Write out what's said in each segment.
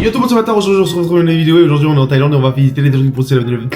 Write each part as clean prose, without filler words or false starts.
Yo tout le monde, c'est Matar, aujourd'hui on se retrouve dans une vidéo et aujourd'hui on est en Thaïlande et on va visiter les trucs pour 7-Eleven.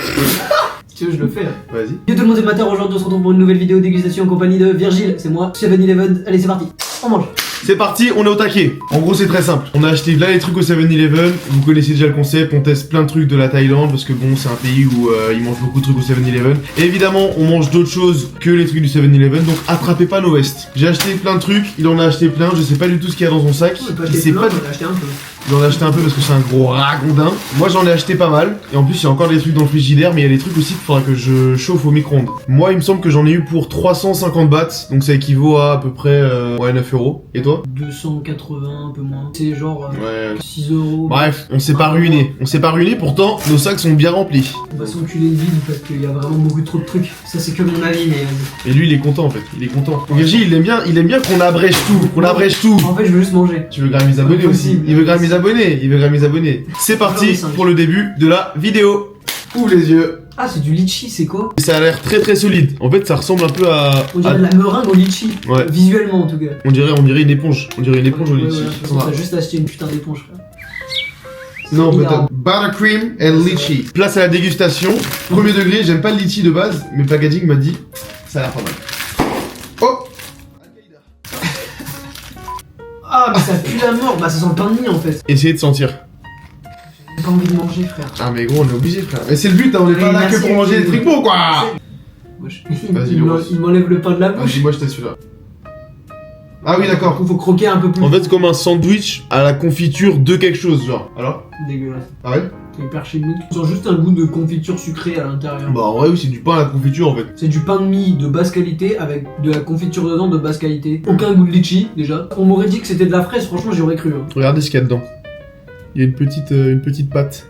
Si tu veux, je le fais. Vas-y. Yo tout le monde, c'est Matar, aujourd'hui on se retrouve pour une nouvelle vidéo dégustation en compagnie de Virgile, c'est moi, 7-Eleven. Allez, c'est parti, on mange. C'est parti, on est au taquet. En gros c'est très simple. On a acheté là les trucs au 7-Eleven. Vous connaissez déjà le concept, on teste plein de trucs de la Thaïlande parce que bon c'est un pays où ils mangent beaucoup de trucs au 7-Eleven. Et évidemment on mange d'autres choses que les trucs du 7-Eleven, donc attrapez pas nos vestes. J'ai acheté plein de trucs, il en a acheté plein, je sais pas du tout ce qu'il y a dans son sac. Il sait pas. On a acheté un peu. Il en a acheté un peu parce que c'est un gros ragondin. Moi j'en ai acheté pas mal. Et en plus il y a encore des trucs dans le frigidaire, mais il y a des trucs aussi qu'il faudra que je chauffe au micro-ondes. Moi il me semble que j'en ai eu pour 350 bahts, donc ça équivaut à peu près 9 euros. Et toi? 280, un peu moins. C'est genre Ouais. 6 euros. Bref, on s'est pas ruiné. On s'est pas ruiné, pourtant nos sacs sont bien remplis. On va s'enculer le vide parce qu'il y a vraiment beaucoup trop de trucs. Ça c'est que mon avis, mais Et lui il est content en fait, il est content. Virgile il aime bien qu'on abrège tout, en fait je veux juste manger. Tu veux gagner mes abonnés aussi. Impossible. Il veut gagner mes abonnés. C'est parti pour le début de la vidéo. Ouvre les yeux. Ah, c'est du litchi, c'est quoi? Ça a l'air très très solide. En fait ça ressemble un peu à... On dirait de la meringue au litchi. Ouais. Visuellement en tout cas. On dirait une éponge. On dirait une éponge au litchi. On a juste acheté une putain d'éponge, frère. Non, C'est peut-être. Buttercream and litchi. Place à la dégustation. Premier degré, j'aime pas le litchi de base, mais le packaging m'a dit ça a l'air pas mal. Oh. Ah, mais ça pue la mort. Bah, ça sent le pain de mie en fait. Essayez de sentir. J'ai pas envie de manger, frère. Ah mais gros, on est obligé frère. Mais c'est le but, hein, on est pas là que pour manger des trucs beaux quoi. Wesh. Vas-y, Il m'enlève le pain de la bouche. Vas-y, moi je teste celui-là. Ah oui d'accord. Il faut croquer un peu plus. En fait c'est comme un sandwich à la confiture de quelque chose genre. Alors? Dégueulasse. Ah ouais? C'est hyper chimique. Tu sens juste un goût de confiture sucrée à l'intérieur. Bah en vrai oui c'est du pain à la confiture en fait. C'est du pain de mie de basse qualité avec de la confiture dedans de basse qualité. Aucun goût de litchi déjà. On m'aurait dit que c'était de la fraise, franchement j'y aurais cru. Hein. Regardez ce qu'il y a dedans. Il y a une petite pâte.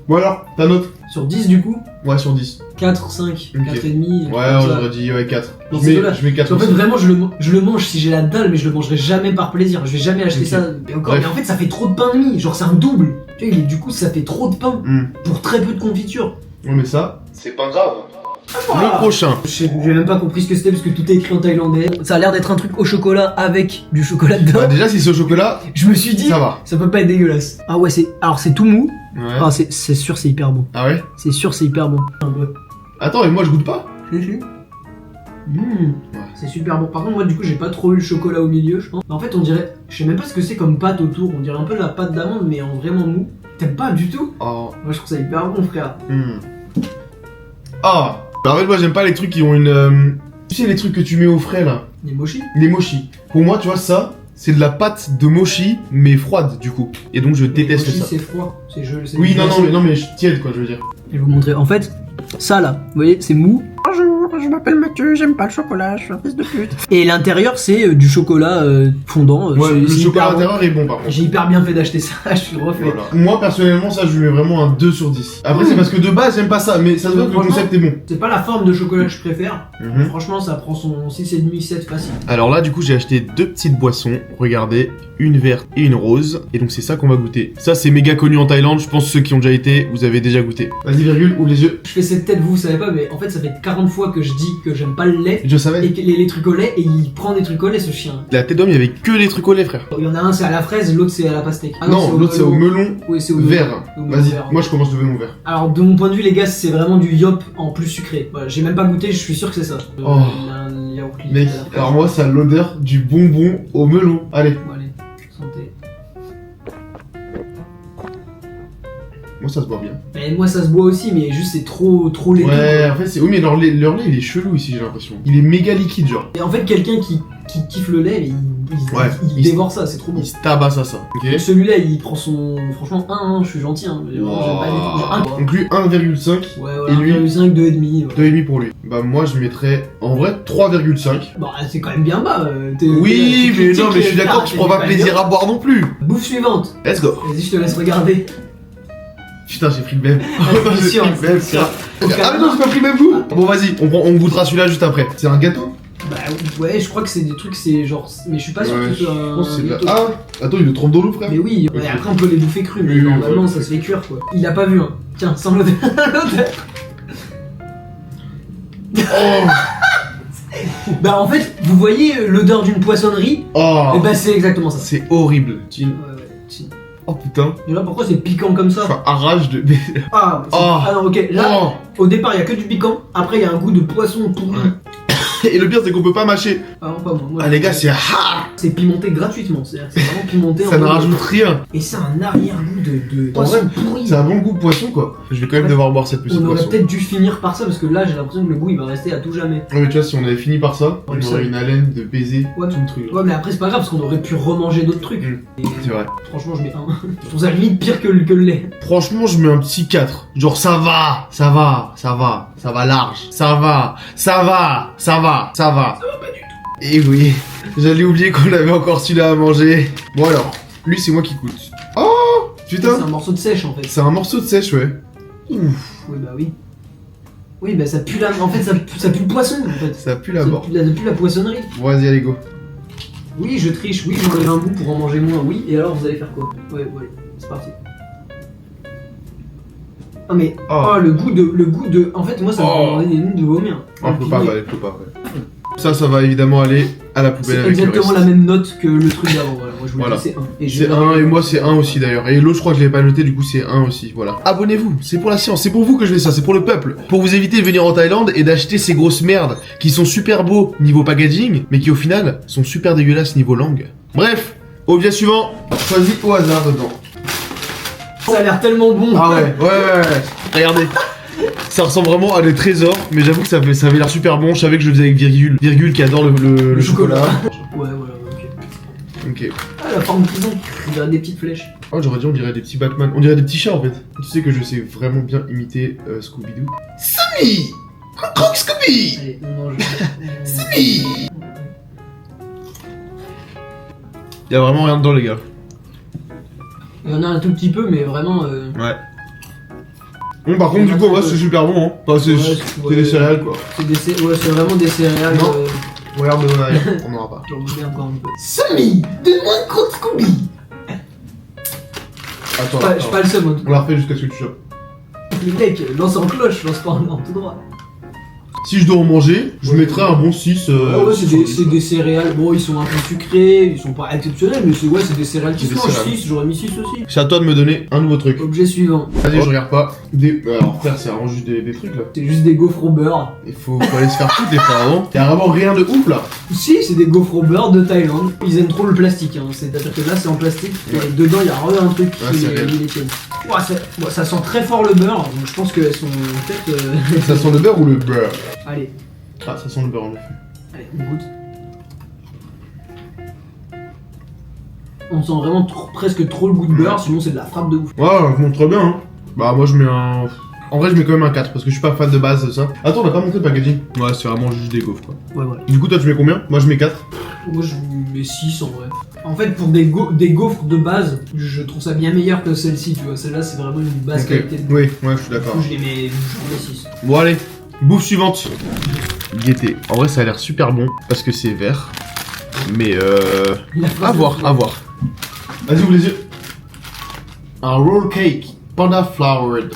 Bon alors, ta note? Sur 10 du coup, Ouais sur 10. 4, 5, Ok. 4,5. Ouais on aurait dit 4. Non, Je c'est mets, dommage. je mets 4 En fait aussi. vraiment je le mange si j'ai la dalle mais je le mangerai jamais par plaisir. Je vais jamais acheter Ok. ça. Et encore, Bref. mais en fait ça fait trop de pain de mie, genre c'est un double. Tu vois, du coup ça fait trop de pain pour très peu de confiture. Ouais mais ça, c'est pas grave. Voilà. Le prochain. J'ai même pas compris ce que c'était parce que tout est écrit en thaïlandais. Ça a l'air d'être un truc au chocolat avec du chocolat dedans. Bah, déjà si c'est au chocolat, Je me suis dit, ça va. ça peut pas être dégueulasse. Ah ouais, alors c'est tout mou. Ouais. Ah, c'est sûr, c'est hyper bon. Ah ouais? C'est sûr, c'est hyper bon. Attends, et moi je goûte pas? C'est super bon. Par contre, moi, du coup, j'ai pas trop eu le chocolat au milieu, je pense. En fait, on dirait, je sais même pas ce que c'est comme pâte autour. On dirait un peu la pâte d'amande, mais en vraiment mou. T'aimes pas du tout? Oh. Moi, je trouve ça hyper bon, frère. Ah. Bah, en fait moi j'aime pas les trucs qui ont une... Tu sais les trucs que tu mets au frais là? Les mochi? Les mochi. Pour moi tu vois ça, c'est de la pâte de mochi mais froide du coup. Et donc je déteste Les mochi, ça. c'est froid. C'est Oui non mais tiède quoi je veux dire. Je vais vous montrer. En fait, ça là, vous voyez, c'est mou. Bonjour, je m'appelle Mathieu, j'aime pas le chocolat, je suis un fils de pute. Et l'intérieur, c'est du chocolat fondant. Ouais, le c'est chocolat à hyper bon. l'intérieur est bon par contre. J'ai hyper bien fait d'acheter ça, je suis refait. Voilà. Moi personnellement ça je lui mets vraiment un 2 sur 10. Après c'est parce que de base j'aime pas ça mais ça se voit que le Franchement, concept est bon. C'est pas la forme de chocolat que je préfère. Mhm. Franchement, ça prend son 6,5, 7 facile. Alors là du coup j'ai acheté 2 petites boissons, regardez, une verte et une rose. Et donc c'est ça qu'on va goûter. Ça c'est méga connu en Thaïlande, je pense que ceux qui ont déjà été, vous avez déjà goûté. Vas-y virgule, ouvre les yeux. Je fais cette tête, vous savez pas, mais en fait, ça fait 40 fois que je dis que j'aime pas le lait. Je savais. Et que les trucs au lait, et il prend des trucs au lait, ce chien. La tête d'homme il y avait que des trucs au lait frère. Il y en a un, c'est à la fraise, l'autre, c'est à la pastèque. Ah non l'autre c'est au melon Oui, c'est au melon. vert. Au melon Vas-y, vert. moi je commence le melon vert. Alors, de mon point de vue, les gars, c'est vraiment du yop en plus sucré. Voilà, j'ai même pas goûté, je suis sûr que c'est ça. Oh. Il y a un yaourt liquide Mec, à la fraise. alors moi ça a l'odeur du bonbon au melon. Allez, Bon, allez, santé. moi ça se boit bien. Mais moi, ça se boit aussi, mais juste, c'est trop laiteux. Ouais, en fait c'est... Oui mais leur lait il est chelou ici j'ai l'impression. Il est méga liquide genre. Et en fait, quelqu'un qui kiffe le lait, Ouais, il dévore ça, c'est trop bon. Il se tabasse à ça. Ok. Celui-là, il prend son. Franchement, 1, je suis gentil, hein. J'aime pas les trucs. J'ai un. Donc lui 1,5. Ouais, Et voilà, lui 1,5, 2,5. Ouais. 2,5 pour lui. Bah moi je mettrais en vrai 3,5. Bah, c'est quand même bien bas. Oui mais non mais je suis d'accord, tu prends pas plaisir à boire non plus. Bouffe suivante. Let's go. Vas-y, je te laisse regarder. Putain j'ai pris le même. c'est sûr, J'ai pris le même, c'est sûr. Ah mais non j'ai pas pris le même goût. Bon vas-y, on goûtera celui-là juste après. C'est un gâteau? Bah, ouais, je crois que c'est des trucs, c'est genre. Mais je suis pas sûr Ouais, que ce soit je pense que c'est de la... gâteau. Ah attends il le trempe dans l'eau frère. Mais oui, Ok. ouais, après on peut les bouffer crus, mais Oui, oui, normalement ouais. ça se fait cuire quoi. Il a pas vu, hein. Tiens, sans l'odeur. Oh. Bah, en fait, vous voyez l'odeur d'une poissonnerie? Oh. Et bah, c'est exactement ça. C'est horrible. Ouais, ouais, Oh putain. Et là, pourquoi c'est piquant comme ça? Enfin, arrache de. Ah, ah non, ok. Là, Oh. au départ, il y a que du piquant. Après, il y a un goût de poisson pourri. Et le pire, c'est qu'on peut pas mâcher. Ah non, pas moi. Moi, Ah, les gars, c'est. c'est pimenté gratuitement. C'est vraiment pimenté. Ça en ne mode- rajoute rien. Et c'est un arrière-goût de En poisson vrai, pourri. C'est un bon goût poisson, quoi. Je vais quand même Ouais. devoir boire cette petite On aurait poisson. peut-être dû finir par ça parce que là, j'ai l'impression que le goût il va rester à tout jamais. Ouais, mais tu vois, si on avait fini par ça, Ouais, on ça. aurait une haleine de baiser Ouais. tout le truc. Ouais, mais après, c'est pas grave parce qu'on aurait pu remanger d'autres trucs. Et C'est vrai. franchement, je mets un. Je trouve ça limite pire que le lait. Franchement, je mets un petit 4. Genre, ça va, ça va, ça va, ça va large. Ça va, ça va, ça va, ça va. Ça va pas du tout. Et oui, j'allais oublier qu'on avait encore celui-là à manger. Bon alors, lui c'est moi qui coûte. Oh C'est putain, un morceau de sèche en fait. c'est un morceau de sèche, ouais. Ouf, Oui, bah oui. Oui, bah ça pue la. En fait, ça pue le poisson en fait. ça pue la Ça mort. pue la poissonnerie. Bon, vas-y, allez, go. Oui, je triche. Oui, j'enlève un bout pour en manger moins. Oui, et alors vous allez faire quoi? Ouais, c'est parti. Ah mais Oh, le goût de. En fait, moi ça Oh. me donne de vomir. oh faut pas, ouais, faut pas, ouais. Ça va évidemment aller à la poubelle C'est avec le exactement reste. la même note que le truc d'avant. Voilà, moi je vous Voilà. dis c'est 1. Et j'ai C'est 1 et moi c'est 1 aussi d'ailleurs. Et l'autre je crois que je l'avais pas noté, du coup c'est 1 aussi, voilà. Abonnez-vous, c'est pour la science, c'est pour vous que je fais ça, c'est pour le peuple. Pour vous éviter de venir en Thaïlande et d'acheter ces grosses merdes qui sont super beaux niveau packaging, mais qui au final sont super dégueulasses niveau langue. Bref, objet suivant, choisis au hasard dedans. Ça a l'air tellement bon. Ah ouais. Regardez. Ça ressemble vraiment à des trésors, mais j'avoue que ça avait l'air super bon. Je savais que je le faisais avec Virgule. Virgule qui adore le chocolat. Ouais, voilà, ok. Ok. Ah, la forme qu'ils ont, on dirait des petites flèches. Oh, j'aurais dit on dirait des petits Batman. On dirait des petits chats en fait. Tu sais que je sais vraiment bien imiter Scooby-Doo. Sammy, croque Scooby. Allez, on mange. Sammy. Y'a vraiment rien dedans les gars. Il y en a un tout petit peu, mais vraiment. Ouais. Bon, par contre, du coup, ouais, c'est super bon, hein. Enfin, c'est Ouais, des céréales, quoi. Ouais, c'est vraiment des céréales. Non. Regarde de mon arrière, on n'aura pas. J'en voulais encore un peu. Sammy, donne-moi un croque Scooby. Attends, Je suis pas le seul, moi. on la refait jusqu'à ce que tu chopes. Le mec, lance en cloche, lance pas en tout droit. Si je dois en manger, je mettrais un bon 6. Ah ouais, sur c'est des céréales. Bon, ils sont un peu sucrés, ils sont pas exceptionnels, mais c'est des céréales qui C'est se des mangent. céréales. 6, j'aurais mis 6 aussi. C'est à toi de me donner un nouveau truc. Objet suivant. Vas-y, je regarde pas. Alors, frère, c'est vraiment juste des trucs là. C'est juste des gaufres au beurre. Il faut aller se faire foutre les frères avant. Y'a vraiment rien de ouf là. Si, c'est des gaufres au beurre de Thaïlande. Ils aiment trop le plastique, hein. C'est-à-dire que là, c'est en plastique. Ouais. Et dedans, il y a un truc Ouais, qui c'est réel. les tienne. Ouais, ça sent très fort le beurre, donc je pense qu'elles sont peut-être. Ça sent le beurre ou le beurre? Allez, Ah, ça sent le beurre en effet. allez, on goûte. On sent vraiment presque trop le goût de beurre, sinon c'est de la frappe de ouf. Ouais, ça montre très bien, hein. Bah, moi je mets un. En vrai, je mets quand même un 4 parce que je suis pas fan de base de ça. Attends, on a pas montré le packaging. Ouais, c'est vraiment juste des gaufres quoi. Ouais, voilà. Du coup, toi tu mets combien? Moi je mets 4. Moi, je mets 6 en vrai. En fait, pour des gaufres de base, je trouve ça bien meilleur que celle-ci, tu vois. Celle-là, c'est vraiment une basse Ok. qualité de Oui, ouais, je suis Du d'accord. coup, j'en mets 6. Bon, allez, bouffe suivante. Gaieté. En vrai, ça a l'air super bon parce que c'est vert. Mais à voir, à voir. Vas-y, ouvre les yeux. Un roll cake, panda flowered.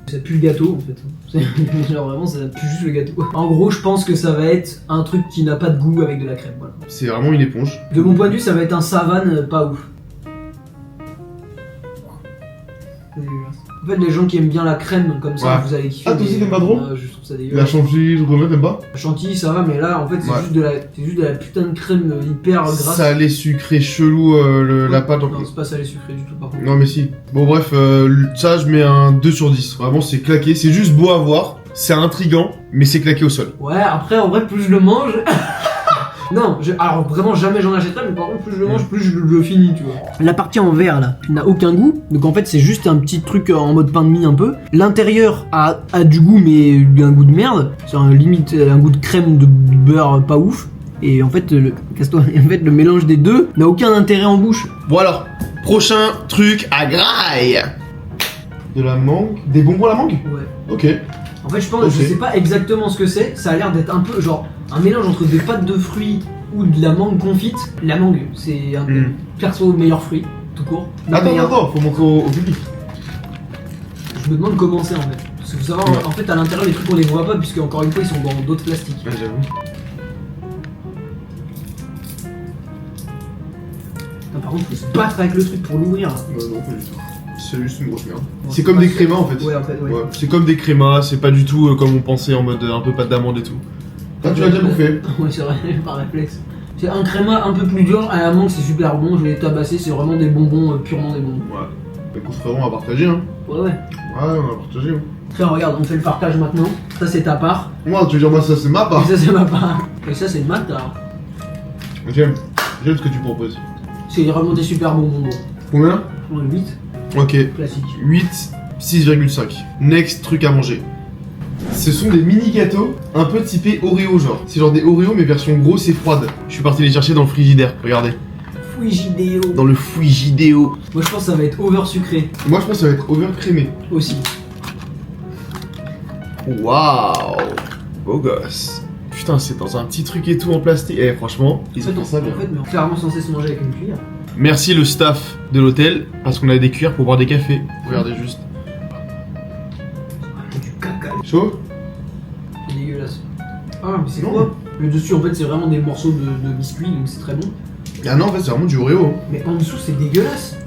Ça pue le gâteau en fait. Genre vraiment ça pue juste le gâteau. En gros je pense que ça va être un truc qui n'a pas de goût avec de la crème. Voilà. C'est vraiment une éponge. De mon point de vue ça va être un savane pas ouf. C'est dégueulasse. En fait les gens qui aiment bien la crème comme ça Ouais. vous allez kiffer. Ah, toi aussi, mais, t'aimes pas trop je trouve ça La dégueulasse. chantilly, je connais, t'aimes pas? La chantilly ça va mais là en fait c'est Ouais. juste de la putain de crème hyper grasse. Salé, sucré, chelou, la pâte en Non plus. c'est pas salé sucré du tout par contre. Non mais si. Bon bref, ça je mets un 2 sur 10. Vraiment c'est claqué, c'est juste beau à voir, c'est intriguant, mais c'est claqué au sol. Ouais après en vrai plus je le mange. Non, alors vraiment jamais j'en achèterai, mais par contre plus je le mange, plus je le finis, tu vois. La partie en verre là n'a aucun goût, donc en fait c'est juste un petit truc en mode pain de mie un peu. L'intérieur a du goût mais un goût de merde, c'est limite un goût de crème de beurre pas ouf. Et en fait, casse-toi, en fait le mélange des deux n'a aucun intérêt en bouche. Bon alors, prochain truc à graille. De la mangue. Des bonbons à la mangue? Ouais. Ok. En fait je pense, Ok. je sais pas exactement ce que c'est, ça a l'air d'être un peu genre un mélange entre des pâtes de fruits ou de la mangue confite. La mangue, c'est un perso meilleur fruit, tout court. Non, mais Attends, faut montrer au public. Je me demande comment c'est en fait. Parce qu'il faut savoir, Ouais. en fait à l'intérieur les trucs on les voit pas puisque encore une fois ils sont dans d'autres plastiques. Ouais, j'avoue. Ah, par contre, faut se battre avec le truc pour l'ouvrir. Non, pas du tout. C'est juste une grosse merde. C'est comme des crémas en fait. Ouais, en fait, ouais. Ouais, c'est comme des crémas, c'est pas du tout comme on pensait en mode un peu pâte d'amande et tout. Ah, tu l'as déjà bouffé. Ouais, c'est vrai, par réflexe. C'est un créma un peu plus dur, à la mangue c'est super bon, je vais les tabasser, c'est vraiment des bonbons, purement des bonbons. Ouais. Écoute frérot, on va partager hein. Ouais, ouais. Ouais, on va partager hein. Tiens, regarde, on fait le partage maintenant. Ça c'est ta part. Moi, tu veux dire moi ça c'est ma part. Et ça c'est ma part. Et ça c'est ma part. J'aime ce que tu proposes. C'est vraiment des super bons bonbons. Combien? Ouais, 8, Ok. classique. 8, 6,5. Next truc à manger. Ce sont des mini gâteaux un peu typés Oreo genre. C'est genre des Oreo mais version grosse et froide. Je suis parti les chercher dans le frigidaire, regardez. Frigidéo. Dans le Frigidéo. Moi je pense que ça va être over sucré Moi je pense que ça va être over crémé. aussi. Waouh. Beau gosse. Putain, c'est dans un petit truc et tout en plastique. Eh franchement, ils ont fait ça bien. En fait, mais clairement censé se manger avec une cuillère. Merci le staff de l'hôtel parce qu'on a des cuillères pour boire des cafés. Regardez juste. Du caca. Chaud? C'est dégueulasse. Ah, mais c'est Non. quoi? Le dessus en fait c'est vraiment des morceaux de biscuits donc c'est très bon. Ah non, en fait, c'est vraiment du Oreo. Hein. Mais en dessous c'est dégueulasse.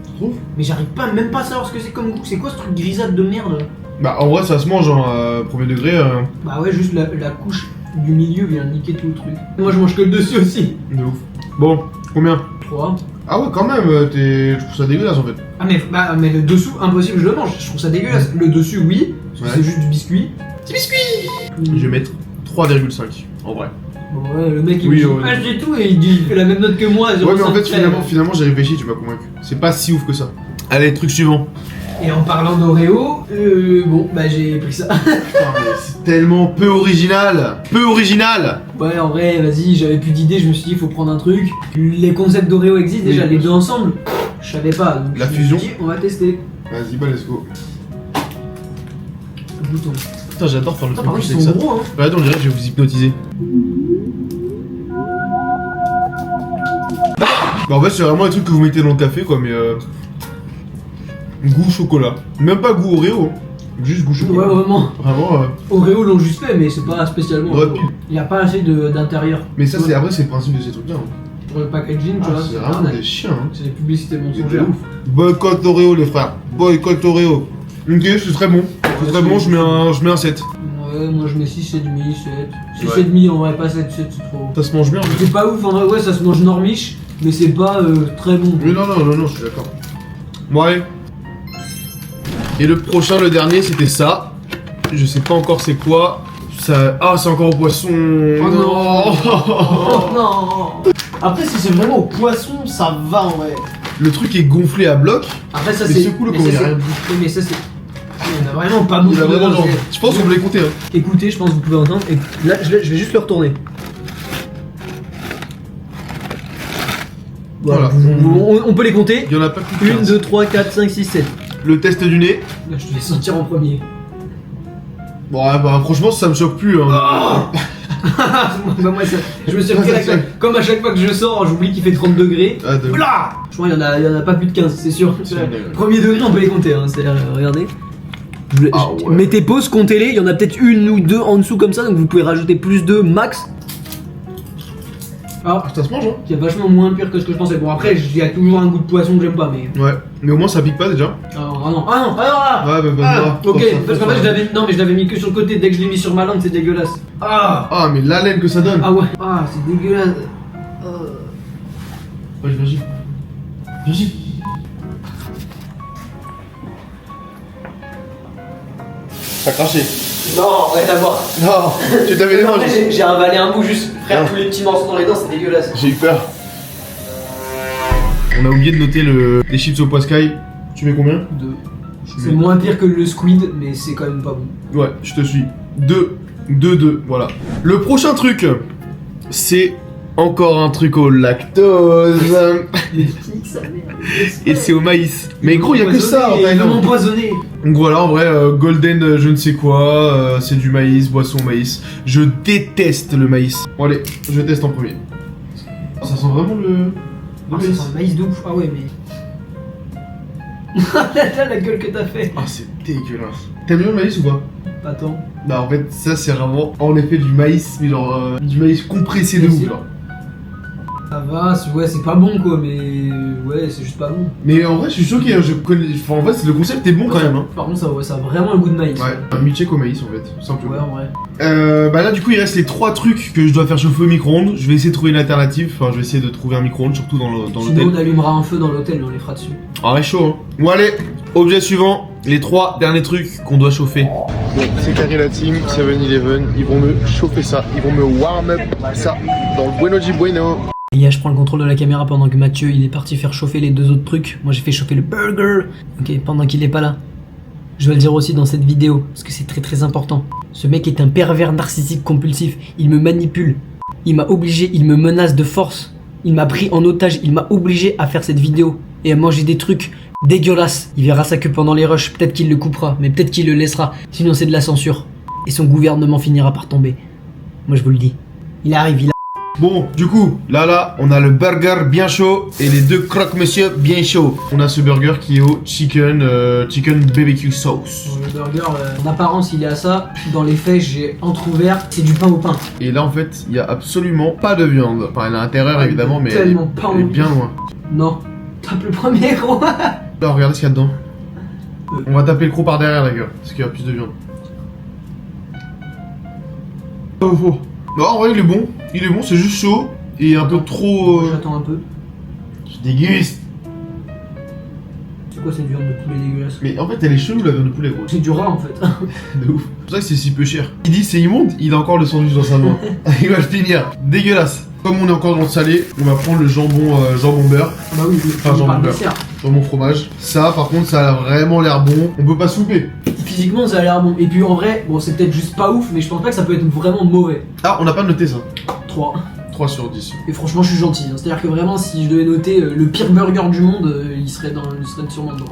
Tu trouves? Mais j'arrive pas même pas à savoir ce que c'est comme goût. C'est quoi ce truc grisâtre de merde? Bah, en vrai, ça se mange en premier degré. Bah ouais, juste la couche du milieu vient niquer tout le truc. Moi je mange que le dessus aussi. De ouf. Bon, combien? 3. Ah ouais, quand même, je trouve ça dégueulasse en fait. Ah mais le dessous, impossible, je le mange. Je trouve ça dégueulasse. Le dessus, oui, parce que Ouais. c'est juste du biscuit. Petit biscuit. Je vais mettre 3,5 en vrai. Bon, ouais, le mec il Oui, me dit ouais. ah j'ai tout et il fait la même note que moi. Ouais, mais en fait, 0,5. finalement j'ai réfléchi, tu m'as convaincu. C'est pas si ouf que ça. Allez, truc suivant. Et en parlant d'Oreo, bon bah j'ai pris ça. Putain, mais c'est tellement peu original. Peu original. Ouais, en vrai, vas-y, j'avais plus d'idées, je me suis dit, il faut prendre un truc. Les concepts d'Oreo existent déjà, Oui. les deux ensemble. Je savais pas, donc La je me fusion. suis dit, on va tester. Vas-y, bah, let's go. Le bouton. Putain, j'adore faire le Putain, truc par contre, avec ils ça. sont gros, hein. Regardez, on dirait que je vais vous hypnotiser. Bah, en fait, c'est vraiment les trucs que vous mettez dans le café, quoi, mais goût chocolat. Même pas goût Oreo, hein. Juste goût Ouais, chocolat. vraiment. Vraiment, Oreo l'ont juste fait, mais c'est pas spécialement. Ouais, Oreo. pile. Il y a pas assez d'intérieur. Mais ça, c'est Ouais. après, c'est le principe de ces trucs-là. Hein. Pour le packaging, tu Ah, vois, c'est vraiment des chiens, hein. c'est des publicités C'est de mensongères. ouf. Boycott Oreo, les frères. Boycott Oreo. Ok, c'est très bon. C'est très bon, je mets un 7. Ouais, moi je mets 6, 7,5, 7. 6, Ouais. 7,5 en vrai, pas 7, 7, c'est trop. Ça se mange bien, en fait. C'est pas ouf, en vrai, ouais, ça se mange normiche, mais c'est pas très bon. Mais non, je suis d'accord. Bon, allez. Et le prochain, le dernier, c'était ça. Je sais pas encore c'est quoi. Ça... Ah, c'est encore au poisson. Oh non. Oh non. Après, si c'est vraiment au poisson, ça va en vrai. Le truc est gonflé à bloc. Après ça Mais c'est. secoue-le mais quand ça, il y a c'est- rien de Oui, mais ça c'est. Il y en a vraiment pas beaucoup. Il a vraiment dedans, genre... c'est- Je pense qu'on peut les compter. Hein. Écoutez, je pense que vous pouvez entendre. Et là, je vais juste le retourner. Voilà. On peut les compter. Il y en a pas plus de 1, 15. 2, 3, 4, 5, 6, 7. Le test du nez. Là, je te vais sentir en premier. Bon, ouais, bah franchement, ça me choque plus. Hein. Bah, moi, ça, je me suis Ouais, repris ça la claque. choque. Comme à chaque fois que je sors, j'oublie qu'il fait 30 degrés. Ah, de... Voilà. Je crois qu'il y en a pas plus de 15, c'est sûr. C'est vrai. Premier degré, on peut les compter. Hein. Regardez. Ah ouais. Mettez pause, comptez-les. Il y en a peut-être une ou deux en dessous comme ça, donc vous pouvez rajouter plus de max. Ah, Ça se mange, hein. qui est vachement moins pire que ce que je pensais. Bon, après, il y a toujours un goût de poisson que j'aime pas, mais. Ouais. Mais au moins, ça pique pas déjà. Ah non, ah non, ah non, Ouais, bah, ah, bah, ok, ça, parce qu'en ça, fait, je l'avais mis que sur le côté. Dès que je l'ai mis sur ma langue, c'est dégueulasse. Ah, Ah, mais l'haleine que ça donne. ah ouais, ah, c'est dégueulasse. Ouais, Virgile. Virgile. T'as craché. Non, rien à voir. Non, tu t'avais les mains. J'ai avalé un bout juste. Frère, Ah. tous les petits morceaux dans les dents, c'est dégueulasse. J'ai eu peur. On a oublié de noter les chips au poiscaille. Tu mets combien? Deux. Je C'est mets- moins pire que le squid, mais c'est quand même pas bon. Ouais, je te suis. 2, voilà. Le prochain truc, c'est encore un truc au lactose. Et c'est au maïs. Mais gros, il y a que ça en Ils vont Thaïlande. m'empoisonner. Donc voilà, en vrai, golden je ne sais quoi, c'est du maïs, boisson maïs. Je déteste le maïs. Bon allez, je teste en premier. Ça sent vraiment le Ah, ça sent le maïs de ouf. Ah ouais, mais. Là, la gueule que t'as fait. Ah, c'est dégueulasse. T'aimes bien le maïs ou pas? Pas tant. Bah en fait, ça c'est vraiment en effet du maïs, mais genre du maïs compressé de ouf, genre. Ça va, ouais, c'est pas bon quoi, mais ouais, c'est juste pas bon. Mais en vrai, je suis choqué, hein, je connais... Enfin, en vrai, le concept est bon quand même, hein. Par contre, ça a vraiment un goût de maïs. Ouais, un milkshake au maïs en fait, simplement. Ouais, en vrai. Bah là, du coup, il reste les 3 trucs que je dois faire chauffer au micro-ondes. Je vais essayer de trouver une alternative, enfin, je vais essayer de trouver un micro-ondes, surtout dans l'hôtel. Sinon, on allumera un feu dans l'hôtel et on les fera dessus. Ah ouais, chaud, hein. Bon, allez, objet suivant, les 3 derniers trucs qu'on doit chauffer. Bon, c'est carré la team, 7-Eleven, ils vont me chauffer ça, ils vont me warm up ça dans le bueno di bueno. Les gars, je prends le contrôle de la caméra pendant que Mathieu il est parti faire chauffer les 2 autres trucs. Moi j'ai fait chauffer le burger. Ok, pendant qu'il est pas là. Je vais le dire aussi dans cette vidéo, parce que c'est très très important. Ce mec est un pervers narcissique compulsif. Il me manipule. Il m'a obligé, il me menace de force. Il m'a pris en otage, il m'a obligé à faire cette vidéo. Et à manger des trucs dégueulasses. Il verra ça que pendant les rushs. Peut-être qu'il le coupera, mais peut-être qu'il le laissera. Sinon c'est de la censure. Et son gouvernement finira par tomber. Moi je vous le dis. Il arrive, il a... Bon, du coup, là, on a le burger bien chaud et les 2 croque-monsieur bien chauds. On a ce burger qui est au chicken BBQ sauce. Le burger, en apparence il est à ça. Dans les faits, j'ai entrouvert, c'est du pain au pain. Et là, en fait, il y a absolument pas de viande. Enfin, elle est à l'intérieur évidemment, mais tellement pas elle est envie. bien loin. Non, tape le premier gros. Là, regardez ce qu'il y a dedans. On va taper le croc par derrière, les gars, parce qu'il y a plus de viande. Oh. Non, en vrai, il est bon, c'est juste chaud et un peu trop. J'attends un peu. Je déguste. C'est quoi cette viande de poulet dégueulasse? Mais en fait, elle est chelou la viande de poulet, gros. C'est du rat en fait. De ouf. C'est pour ça que c'est si peu cher. Il dit c'est immonde, il a encore le sandwich dans sa main. Il va le finir. Dégueulasse. Comme on est encore dans le salé, on va prendre le jambon beurre, Bah oui, Enfin, on jambon parle beurre. dessert. jambon fromage. Ça, par contre, ça a vraiment l'air bon. On peut pas souper. Physiquement ça a l'air bon. Et puis en vrai, bon c'est peut-être juste pas ouf, mais je pense pas que ça peut être vraiment mauvais. Ah, on n'a pas noté ça. 3. 3 sur 10. Et franchement je suis gentil, hein. C'est-à-dire que vraiment si je devais noter le pire burger du monde, il serait sûrement dedans.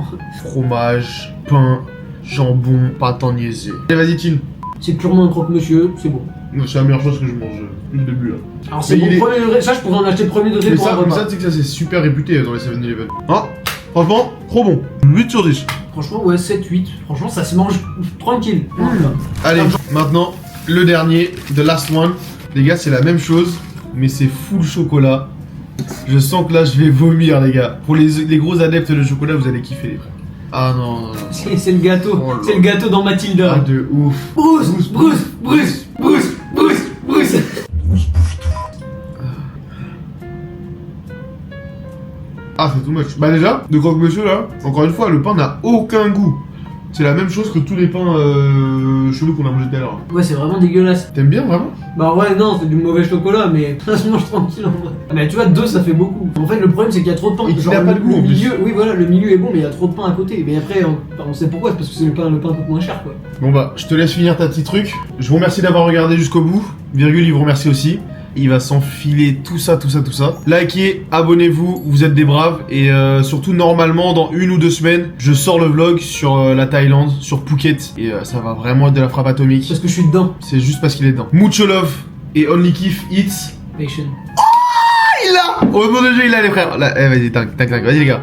Fromage, pain, jambon, pâte en niaisé. Allez, vas-y, Tin. C'est purement un croque-monsieur, c'est bon. C'est la meilleure chose que je mange depuis le début là. Alors c'est Mais bon il est- premier degré, ça je pourrais en acheter premier degré Mais pour un ça, comme repas. ça, tu sais que ça c'est super réputé dans les 7-Eleven. Ah, franchement, trop bon. 8 sur 10. Franchement ouais 7-8, franchement ça se mange tranquille. Allez, maintenant, le dernier, the last one. Les gars, c'est la même chose, mais c'est full chocolat. Je sens que là, je vais vomir, les gars. Pour les gros adeptes de chocolat, vous allez kiffer, les frères. Ah non, non, non. C'est le gâteau, Oh là. c'est le gâteau dans Mathilda. Ah, de ouf. Bruce. Ah, c'est too much. Bah déjà, de croque-monsieur là, encore une fois, le pain n'a aucun goût. C'est la même chose que tous les pains chelous qu'on a mangé tout à l'heure. Ouais c'est vraiment dégueulasse. T'aimes bien vraiment? Bah ouais non c'est du mauvais chocolat mais ça se mange tranquille en vrai. Mais tu vois 2 ça fait beaucoup. En fait le problème c'est qu'il y a trop de pain. Et qu'il Genre, a pas de goût, le en plus. milieu, oui voilà le milieu est bon mais il y a trop de pain à côté. Mais après on sait pourquoi, c'est parce que c'est le pain coûte moins cher quoi. Bon bah, je te laisse finir ta petite truc. Je vous remercie d'avoir regardé jusqu'au bout. Virgule, il vous remercie aussi. Il va s'enfiler tout ça. Likez, abonnez-vous, vous êtes des braves. Et surtout, normalement, dans 1 ou 2 semaines, je sors le vlog sur la Thaïlande, sur Phuket. Et ça va vraiment être de la frappe atomique. Parce que je suis dedans. C'est juste parce qu'il est dedans. Mucho love et Only Kiff Eats. Patient. Il a! Au nom de jeu, il a les frères. Là, vas-y, tac, vas-y les gars.